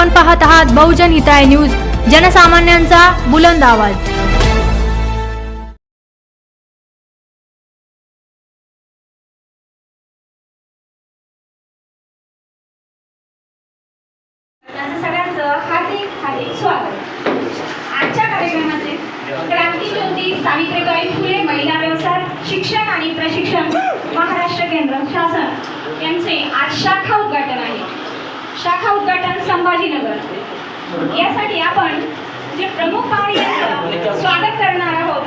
आपण पाहत आहात बहुजन हिताय न्यूज, जनसामान्यांचा बुलंद आवाज। सगळ्यांचं हार्दिक स्वागत। आजच्या कार्यक्रमाचे क्रांतिज्योती सावित्रीबाई फुले महिला व्यवसाय शिक्षण आणि प्रशिक्षण महाराष्ट्र केंद्र शासन यांचे आज शाखा उद्घाटन आहे। शाखा उद्घाटन संभाजीनगर। यासाठी आपण जे प्रमुख पाहुणे यांचं स्वागत करणार आहोत।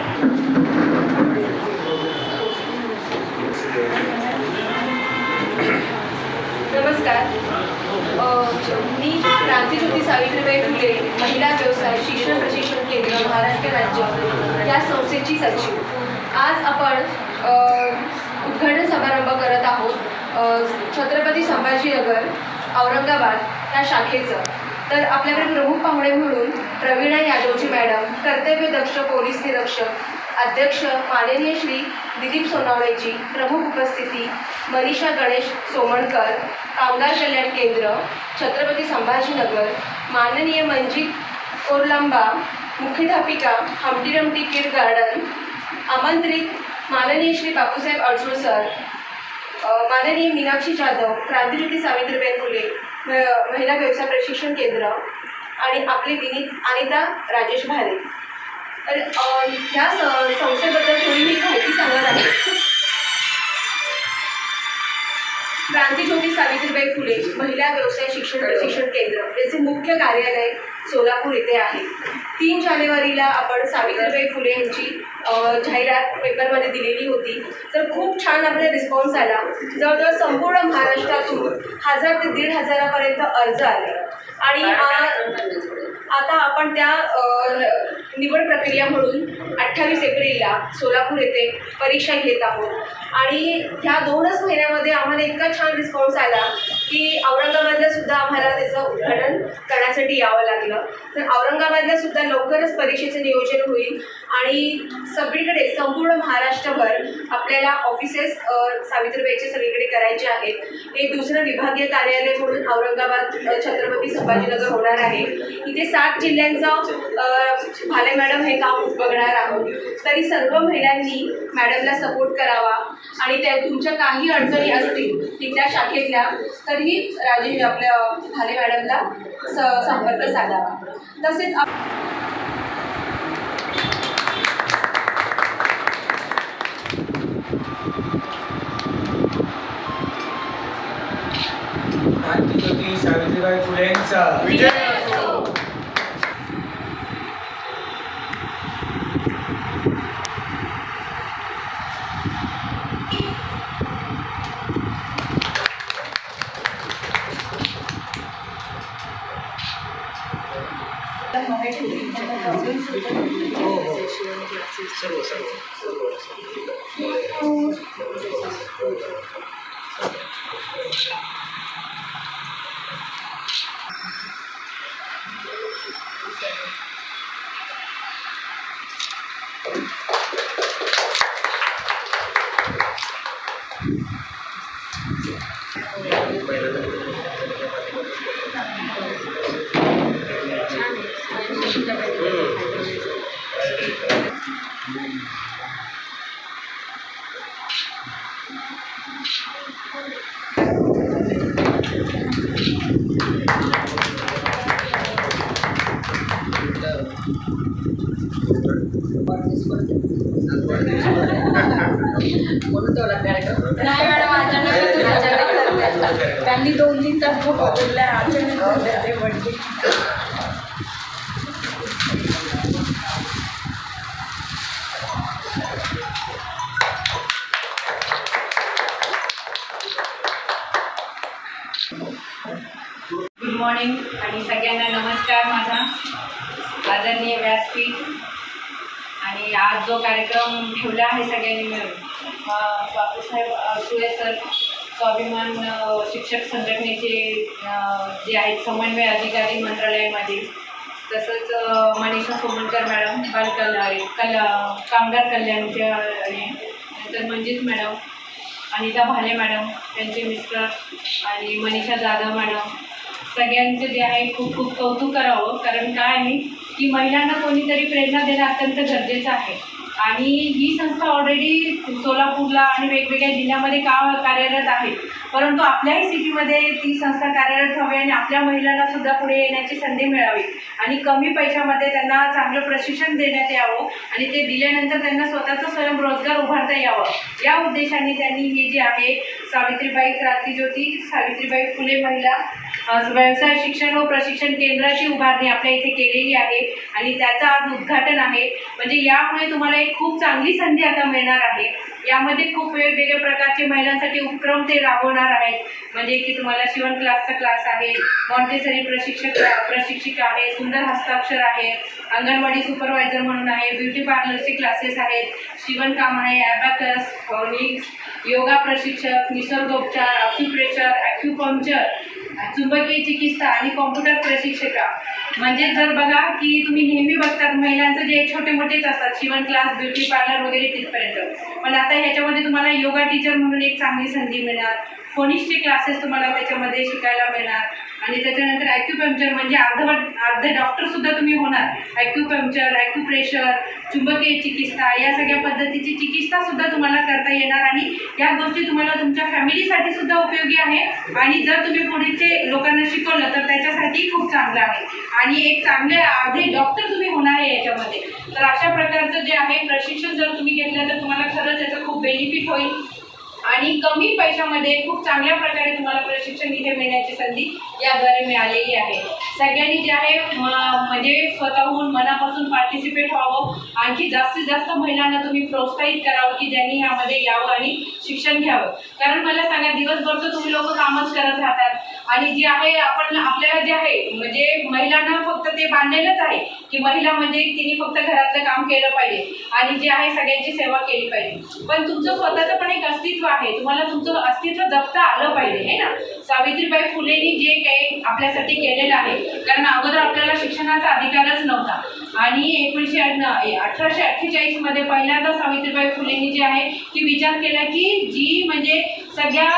नमस्कार, मी क्रांतिज्योती सावित्रीबाई फुले महिला व्यवसाय शिक्षण प्रशिक्षण केंद्र महाराष्ट्र राज्य या संस्थेची सचिव। आज आपण उद्घाटन समारंभ करत आहोत छत्रपती संभाजीनगर औरंगाबाद या शाखेचं। तर आपल्याकडे प्रमुख पाहुणे म्हणून प्रवीणा यादवजी मॅडम, कर्तव्यदक्ष पोलीस निरीक्षक अध्यक्ष माननीय श्री दिलीप सोनावणेजी, प्रमुख उपस्थिती मनीषा गणेश सोमणकर, कामगार कल्याण केंद्र छत्रपती संभाजीनगर, माननीय मंजित कोरलांबा, मुख्याध्यापिका हम्टी डम्टी किड गार्डन, आमंत्रित माननीय श्री बापूसाहेब अडसूळ सर, माननीय मीनाक्षी जाधव, क्रांतिज्योती सावित्रीबाई फुले महिला व्यवसाय प्रशिक्षण केंद्र आणि आपले विनीत अनिता राजेश भाले। तर ह्या संस्थेबद्दल थोडी मी माहिती सांगणार आहे। क्रांतिज्योती सावित्रीबाई फुले महिला व्यवसाय शिक्षण प्रशिक्षण केंद्र याचे मुख्य कार्यालय सोलापूर येथे आहे। 3 जानेवारीला आपण सावित्रीबाई फुले यांची जाहिरात पेपरमध्ये दिलेली होती। तर खूप छान आपला रिस्पॉन्स आला। जवळजवळ संपूर्ण महाराष्ट्रातून 1000 ते 1500पर्यंत अर्ज आले आणि आता आपण त्या निवड प्रक्रिया म्हणून 28 एप्रिलला सोलापूर येथे परीक्षा घेत आहोत। आणि ह्या 2च महिन्यामध्ये आम्हाला इतका छान रिस्पॉन्स आला की औरंगाबादला सुद्धा आम्हाला त्याचं उद्घाटन करण्यासाठी यावं लागलं। तर औरंगाबादला सुद्धा लवकरच परीक्षेचं नियोजन होईल आणि सगळीकडे संपूर्ण महाराष्ट्रभर आपल्याला ऑफिसेस सावित्रीबाईचे सगळीकडे करायचे आहेत। हे दुसरं विभागीय कार्यालय म्हणून औरंगाबाद छत्रपती संभाजीनगर होणार आहे। इथे 7 जिल्ह्यांचं भाले मॅडम हे काम बघणार आहोत। तरी सर्व महिलांनी मॅडमला सपोर्ट करावा आणि त्या तुमच्या काही अडचणी असतील तिथल्या शाखेतल्या तरीही राजे आपल्या भाले मॅडमला संपर्क साधावा। तसेच क्रांतिज्योती सावित्रीबाई फुलेंचा विजय असो। त्यांनी 2-3 तास बोलल्या अचानक गुड मॉर्निंग आणि सगळ्यांना नमस्कार। माझा आदरणीय व्यासपीठ आणि आज जो कार्यक्रम ठेवला आहे सगळ्यांनी मिळून बापूसाहेब अडसूळ सर, स्वाभिमान शिक्षक संघटनेचे जे आहेत समन्वय अधिकारी मंत्रालयामध्ये, तसंच मनीषा सोमणकर मॅडम कामगार कल्याणच्या, नंतर मंजित मॅडम, अनिता भाले मॅडम, त्यांचे मिस्टर आणि मनीषा जाधव मॅडम, सगळ्यांचं जे आहे खूप खूप कौतुक करावं. कारण काय आहे की महिलांना कोणीतरी प्रेरणा देणं अत्यंत गरजेचं आहे. आणि ही संस्था ऑलरेडी सोलापूरला आणि वेगवेगळ्या जिल्ह्यामध्ये कार्यरत आहे. परंतु आपल्याही सिटीमध्ये ती संस्था कार्यरत व्हावी आणि आपल्या महिलांना सुद्धा पुढे येण्याची संधी मिळावी आणि कमी पैशामध्ये त्यांना चांगलं प्रशिक्षण देण्यात यावं आणि ते दिल्यानंतर त्यांना स्वतःचा स्वयंरोजगार उभारता यावं, या उद्देशाने त्यांनी ही जी आहे सावित्रीबाई क्रांतिज्योती सावित्रीबाई फुले महिला व्यवसाय शिक्षण व प्रशिक्षण केंद्राची उभारणी आपल्या इथे केलेली आहे आणि त्याचं आज उद्घाटन आहे. म्हणजे यामुळे तुम्हाला एक खूप चांगली संधी आता मिळणार आहे. यामध्ये खूप वेगवेगळ्या प्रकारचे महिलांसाठी उपक्रम ते राबवणार आहेत. म्हणजे की तुम्हाला शिवण क्लासचा क्लास आहे, मॉन्टेसरी प्रशिक्षिका आहे, सुंदर हस्ताक्षर आहे, अंगणवाडी सुपरवायझर म्हणून आहे, ब्युटी पार्लरचे क्लासेस आहेत, शिवणकाम आहे, ॲबॅकस, फॉनिक्स, योगा प्रशिक्षक, निसर्गोपचार, अक्युप्रेशर, ॲक्युपंक्चर, चुंबकीय चिकित्सा आणि कॉम्प्युटर प्रशिक्षिका. म्हणजे जर बघा की तुम्ही नेहमी बघतात महिलांचं जे छोटे मोठेच असतात शिवण क्लास, ब्युटी पार्लर वगैरे तिथपर्यंत, पण आता ह्याच्यामध्ये तुम्हाला योगा टीचर म्हणून एक चांगली संधी मिळणार, फोनिक्सचे क्लासेस तुम्हाला त्याच्यामध्ये शिकायला मिळणार आणि त्याच्यानंतर ॲक्युपंक्चर म्हणजे अर्धे डॉक्टरसुद्धा तुम्ही होणार. ॲक्युपंक्चर, ॲक्युप्रेशर, चुंबकीय चिकित्सा या सगळ्या पद्धतीची चिकित्सासुद्धा तुम्हाला करता येणार आणि या गोष्टी तुम्हाला तुमच्या फॅमिलीसाठी सुद्धा उपयोगी आहे आणि जर तुम्ही पुढचे लोकांना शिकवलं तर त्याच्यासाठी खूप चांगलं आहे आणि एक चांगले अर्धे डॉक्टर तुम्ही होणार आहे याच्यामध्ये. तर अशा प्रकारचं जे आहे प्रशिक्षण जर तुम्ही घेतलं तर तुम्हाला खरंच याचा खूप बेनिफिट होईल आणि कमी पैशामध्ये खूप चांगल्या प्रकारे तुम्हाला प्रशिक्षण इथे मिळण्याची संधी याद्वारे मिळालेली आहे. सगळ्यांनी जे आहे म्हणजे स्वतःहून मनापासून पार्टिसिपेट व्हावं, आणखी जास्तीत जास्त महिलांना तुम्ही प्रोत्साहित करावं की ज्यांनी यामध्ये यावं आणि शिक्षण घ्यावं. कारण मला सांगा दिवसभर तर तुम्ही लोक कामच करत राहतात आणि जे आहे आपल्याला जे आहे म्हणजे महिलांना फक्त ते बांधलेलंच आहे की महिला म्हणजे तिने फक्त घरातलं काम केलं पाहिजे आणि जे आहे सगळ्यांची सेवा केली पाहिजे. पण तुमचं स्वतःचं पण एक अस्तित्व आहे, तुम्हाला तुमचं अस्तित्व जपता आलं पाहिजे आहे ना. सावित्रीबाई फुलेंनी जे काही आपल्यासाठी केलेलं आहे, कारण अगोदर आपल्याला शिक्षणाचा अधिकारच नव्हता आणि 1848 मध्ये पहिल्यांदा सावित्रीबाई फुलेंनी जे आहे की विचार केला की जी म्हणजे सगळ्या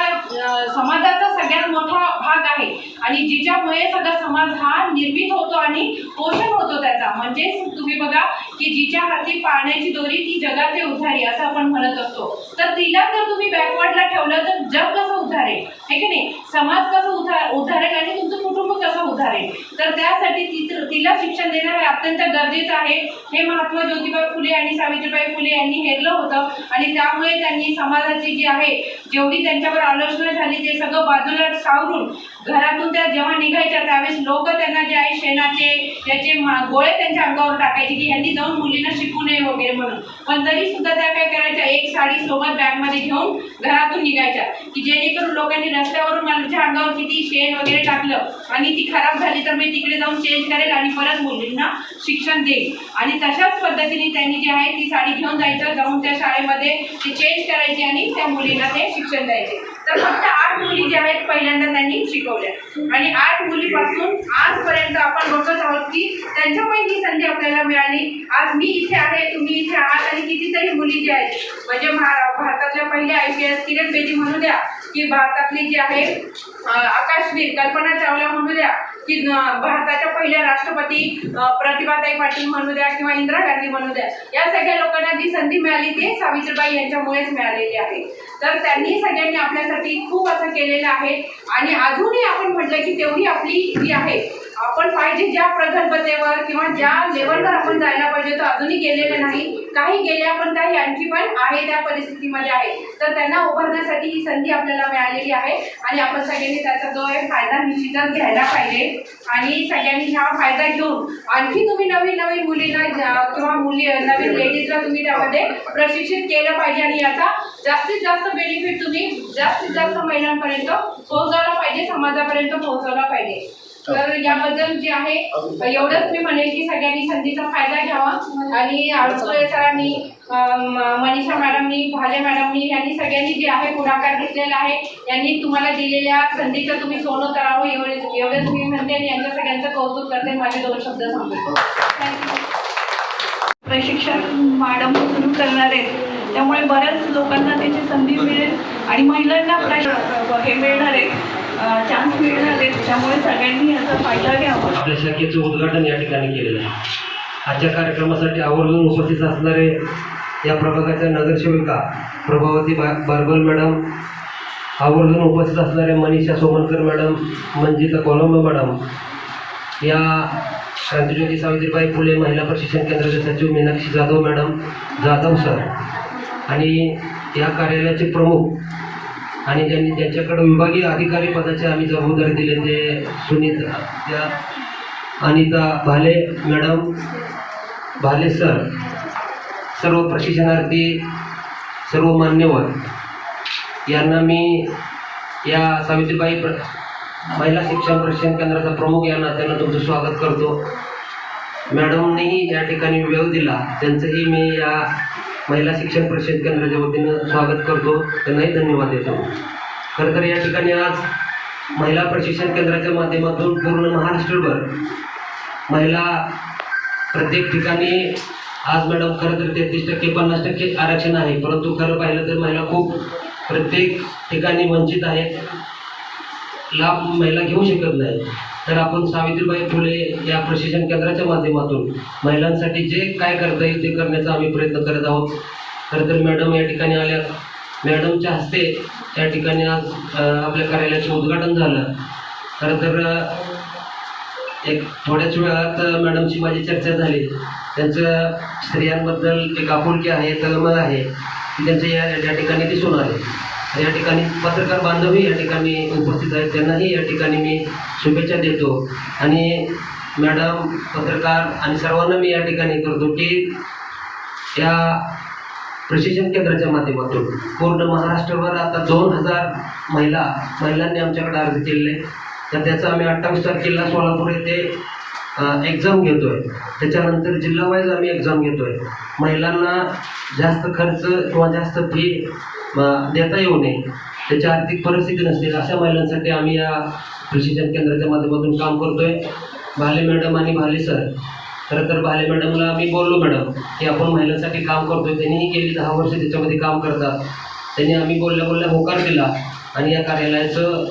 समाजाचा सगळ्यात मोठा भाग आहे आणि जिच्यामुळे सगळा समाज हा निर्मित होतो आणि पोषण होतो त्याचा. म्हणजे तुम्ही बघा की जिच्या हाती पाण्याची दोरी ती जगाचे उद्धारी असं आपण म्हणत असतो. तर तिला जर तुम्ही बॅकवर्डला ठेवलं तर जग कसं उद्धारेल, आहे की नाही, समाज कसं उद्धारेल आणि तुमचं कुटुंब कसं उद्धारेल. तर त्यासाठी तिला शिक्षण देणं हे अत्यंत गरजेचं आहे. हे महात्मा ज्योतिबा फुले आणि सावित्रीबाई फुले यांनी हेरलं होतं आणि त्यामुळे त्यांनी समाजाची जी आहे जेवढी त्यांच्यावर आलोचना झाली ते सगळं बाजूला सावरून घरातून त्या जेव्हा निघायच्या त्यावेळेस लोक त्यांना जे आहे शेणाचे याचे गोळे त्यांच्या अंगावर टाकायचे की यांनी जाऊन मुलींना शिकू नये वगैरे म्हणून. पण तरी सुद्धा त्या काय करायच्या, एक साडी सोबत बॅगमध्ये घेऊन घरातून निघायच्या की जेणेकरून लोकांनी रस्त्यावरून माझ्या अंगावर किती शेण वगैरे टाकलं आणि ती खराब झाली तर मी तिकडे जाऊन चेंज करेल आणि परत मुलींना शिक्षण देईल. आणि तशाच पद्धतीने त्यांनी जे आहे ती साडी घेऊन जायचं, जाऊन त्या शाळेमध्ये ती चेंज करायची आणि त्या मुलींना ते शिक्षण द्यायचे. तर फक्त 8 मुली ज्या आहेत पहिल्यांदा त्यांनी शिकवल्या आणि 8 मुलीपासून आजपर्यंत आपण बघत आहोत की त्यांच्यामुळे ही संधी आपल्याला मिळाली. आज मी इथे आहे, तुम्ही इथे आहात आणि कितीतरी मुली ज्या आहेत म्हणजे भारतातल्या पहिल्या IPS किरण बेदी म्हणू द्या की भारतातली जी आहे आकाशवीर कल्पना चावला म्हणू द्या की भारताच्या पहिल्या राष्ट्रपती प्रतिभाताई पाटील म्हणू द्या किंवा इंदिरा गांधी म्हणू द्या, या सगळ्या लोकांना जी संधी मिळाली ती सावित्रीबाई यांच्यामुळेच मिळालेली आहे. तर त्यांनी सगळ्यांनी आपल्यासाठी खूप असं केलेलं आहे आणि अजूनही आपण म्हटलं की तेवढी आपली जी आहे आपण पाहिजे ज्या प्रगल्भतेवर किंवा ज्या लेवलवर आपण जायला पाहिजे तो अजूनही गेलेलं नाही. काही गेल्या पण काही आणखी पण आहे त्या परिस्थितीमध्ये आहे. तर त्यांना उभारण्यासाठी ही संधी आपल्याला मिळालेली आहे आणि आपण सगळ्यांनी त्याचा जो आहे फायदा निश्चितच घ्यायला पाहिजे आणि सगळ्यांनी हा फायदा घेऊन आणखी तुम्ही नवीन मुलींना किंवा नवीन लेडीजला तुम्ही त्यामध्ये प्रशिक्षित केलं पाहिजे आणि याचा जास्तीत जास्त बेनिफिट तुम्ही जास्तीत जास्त महिलांपर्यंत पोहोचवला पाहिजे, समाजापर्यंत पोहोचवला पाहिजे. तर याबद्दल जे आहे एवढंच मी म्हणेन की सगळ्यांनी संधीचा फायदा घ्यावा आणि आळसुळे सरांनी, मनीषा मॅडमनी, भाले मॅडमनी यांनी सगळ्यांनी जे आहे पुढाकार घेतलेला आहे. यांनी तुम्हाला दिलेल्या संधीचं तुम्ही सोनं करावं एवढंच मी म्हणते आणि यांच्या सगळ्यांचं कौतुक करते. माझे 2 शब्द सांगतो. थँक्यू. प्रशिक्षण मॅडम सुरू करणार आहेत, त्यामुळे बऱ्याच लोकांना त्याची संधी मिळेल आणि महिलांना हे मिळणार आहे. चान्स मिळणार आहे. त्यामुळे सगळ्यांनी याचा फायदा घ्यावा. आपल्या शाखेचं उद्घाटन या ठिकाणी केलेलं आहे. आजच्या कार्यक्रमासाठी आवर्जून उपस्थित असणारे या प्रभागाच्या नगरसेविका प्रभावती बारबल मॅडम, आवर्जून उपस्थित असणारे Manisha सोमनकर madam, Manjita Colombo madam, या क्रांतिज्योती सावित्रीबाई फुले महिला प्रशिक्षण केंद्राचे सचिव मीनाक्षी जाधव मॅडम, जाधव सर, आणि या कार्यालयाचे प्रमुख आणि ज्यांच्याकडे विभागीय अधिकारी पदाचे आम्ही जबाबदारी दिले ते सुनीता त्या अनिता भाले मॅडम, भाले सर, सर्व प्रशिक्षणार्थी, सर्व मान्यवर यांना मी या सावित्रीबाई महिला शिक्षण प्रशिक्षण केंद्राचा प्रमुख या नात्यानं तुमचं स्वागत करतो. मॅडमनेही या ठिकाणी वेळ दिला, त्यांचंही मी या महिला शिक्षण प्रशिक्षण केंद्राच्या वतीनं स्वागत करतो, त्यांनाही धन्यवाद देतो. खरं तर या ठिकाणी आज महिला प्रशिक्षण केंद्राच्या माध्यमातून पूर्ण महाराष्ट्रभर महिला प्रत्येक ठिकाणी आज मॅडम खरं तर 33% 50% आरक्षण आहे, परंतु खरं पाहिलं तर महिला खूप प्रत्येक ठिकाणी वंचित आहेत, लाभ महिला घेऊ शकत नाही. तर आपण सावित्रीबाई फुले या प्रशिक्षण केंद्राच्या माध्यमातून महिलांसाठी जे काय करता येईल ते करण्याचा आम्ही प्रयत्न करत आहोत. खरं तर मॅडम या ठिकाणी आल्या, मॅडमच्या हस्ते या ठिकाणी आज आपल्या कार्यालयाचं उद्घाटन झालं. खरं तर एक थोड्याच वेळात मॅडमची माझी चर्चा झाली. त्यांचं स्त्रियांबद्दल एक आपुलकी आहे, तळमळ आहे, की त्यांचं या ठिकाणी दिसून आले. या ठिकाणी पत्रकार बांधवही या ठिकाणी उपस्थित आहेत, त्यांनाही या ठिकाणी मी शुभेच्छा देतो. आणि मॅडम, पत्रकार आणि सर्वांना मी या ठिकाणी करतो की या प्रशिक्षण केंद्राच्या माध्यमातून पूर्ण महाराष्ट्रभर आता 2000 महिलांनी आमच्याकडे अर्ज केलेले, तर त्याचं आम्ही 28 तारखेला सोलापूर येथे एक्झाम घेतो आहे. त्याच्यानंतर जिल्हावाईज आम्ही एक्झाम घेतो आहे. महिलांना जास्त खर्च किंवा जास्त फी देता येऊ नये, त्याची आर्थिक परिस्थिती नसते, अशा महिलांसाठी आम्ही या प्रशिक्षण केंद्राच्या माध्यमातून काम करतो आहे. भाले मॅडम आणि भाले सर, खरं तर भाले मॅडमला आम्ही बोललो मॅडम की आपण महिलांसाठी काम करतो आहे, त्यांनीही गेली 10 वर्ष त्याच्यामध्ये काम करतात. त्यांनी आम्ही बोलल्या होकार दिला आणि या कार्यालयाचं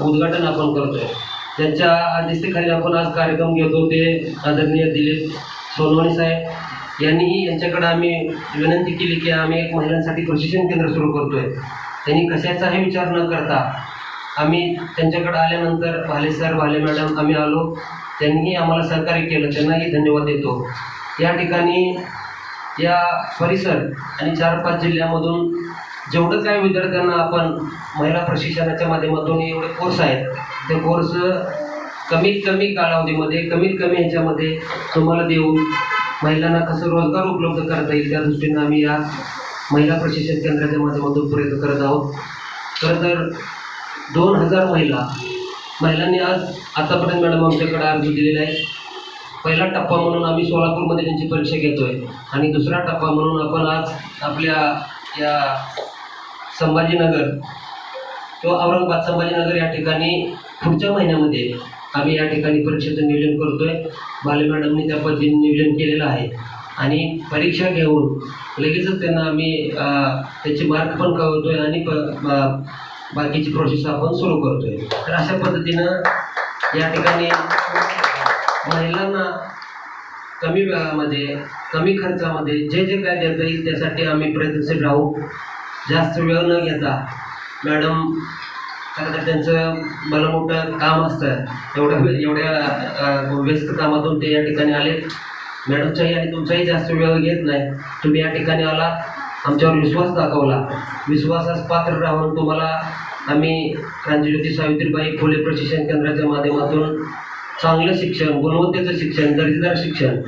उद्घाटन आपण करतो आहे. त्यांच्या आदेशाखाली आपण आज कार्यक्रम घेतो ते आदरणीय दिलीप सोनवणे साहेब यांनीही यांच्याकडे आम्ही विनंती केली की आम्ही एक महिलांसाठी प्रशिक्षण केंद्र सुरू करतो आहे. त्यांनी कशाचाही विचार न करता आम्ही त्यांच्याकडे आल्यानंतर भाले सर, भाले मॅडम आम्ही आलो, त्यांनीही आम्हाला सहकार्य केलं, त्यांनाही धन्यवाद देतो. या ठिकाणी या परिसर आणि 4-5 जिल्ह्यामधून जेवढं काय विद्यार्थ्यांना आपण महिला प्रशिक्षणाच्या माध्यमातून एवढे कोर्स आहेत, ते कोर्स कमीत कमी कालावधीमध्ये, कमीत कमी ह्याच्यामध्ये तुम्हाला देऊन महिलांना कसं रोजगार उपलब्ध करता येईल त्या दृष्टीनं आम्ही या महिला प्रशिक्षण केंद्राच्या माध्यमातून प्रयत्न करत आहोत. खरं तर 2000 महिलांनी आज आतापर्यंत मॅडम आमच्याकडे अर्ज दिलेला आहे. पहिला टप्पा म्हणून आम्ही सोलापूरमध्ये त्यांची परीक्षा घेतो आहे आणि दुसरा टप्पा म्हणून आपण आज आपल्या या संभाजीनगर किंवा औरंगाबाद संभाजीनगर या ठिकाणी पुढच्या महिन्यामध्ये आम्ही या ठिकाणी परीक्षेचं नियोजन करतो आहे. बाले मॅडमनी त्या पद्धतीने नियोजन केलेलं आहे आणि परीक्षा घेऊन लगेचच त्यांना आम्ही त्याचे मार्क पण कळवतो आहे आणि बाकीची प्रोसेस आपण सुरू करतो आहे. तर अशा पद्धतीनं या ठिकाणी महिलांना कमी वेळामध्ये, कमी खर्चामध्ये जे जे काय देता येईल त्यासाठी आम्ही प्रयत्नशील राहू. जास्त वेळ न घेता मॅडम, कारण तर त्यांचं भलं मोठं काम असतं, एवढ्या व्यस्त कामातून ते या ठिकाणी आले. मॅडमचाही आणि तुमचाही जास्त वेळ घेत नाही, तुम्ही या ठिकाणी आला, आमच्यावर विश्वास दाखवला. विश्वासास पात्र राहून तुम्हाला आम्ही क्रांतिज्योती सावित्रीबाई फुले प्रशिक्षण केंद्राच्या माध्यमातून चांगलं शिक्षण, गुणवत्तेचं शिक्षण, दर्जेदार शिक्षण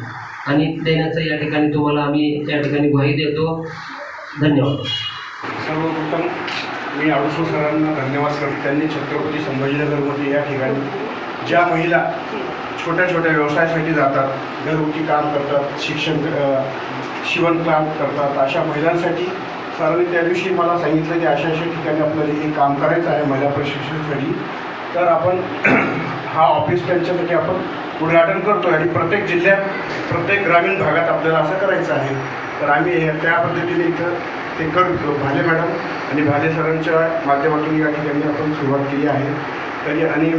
आणि देण्याचं या ठिकाणी तुम्हाला आम्ही या ठिकाणी ग्वाही देतो. धन्यवाद. सर्वप्रथम मी आडूसो सरांना धन्यवाद करतो. त्यांनी छत्रपती संभाजीनगरमध्ये या ठिकाणी ज्या महिला छोट्या छोट्या व्यवसायासाठी जातात, घरगुती काम करतात, शिवणकाम करतात, अशा महिलांसाठी सरांनी त्या दिवशी मला सांगितलं की अशा ठिकाणी आपल्याला हे काम करायचं आहे महिला प्रशिक्षणासाठी. तर आपण हा ऑफिस त्यांच्यासाठी आपण उद्घाटन करतो आहे आणि प्रत्येक जिल्ह्यात, प्रत्येक ग्रामीण भागात आपल्याला असं करायचं आहे. तर आम्ही त्या पद्धतीने इथं ते भाले मॅडम आणि भाले सरांच्या माध्यमातून या ठिकाणी आपण सुरुवात केली आहे. तरी आणि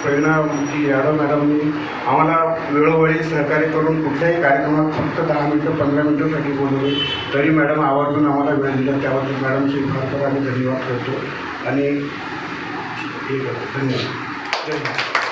प्रेरणाजी यादव मॅडमनी आम्हाला वेळोवेळी सहकार्य करून कुठल्याही कार्यक्रमात फक्त 10 मिनटं 15 मिनटासाठी बोलवले तरी मॅडम आवर्जून आम्हाला वेळ दिला, त्याबद्दल मॅडमचे फार आम्ही धन्यवाद करतो आणि हे करतो. धन्यवाद. जय हिंद.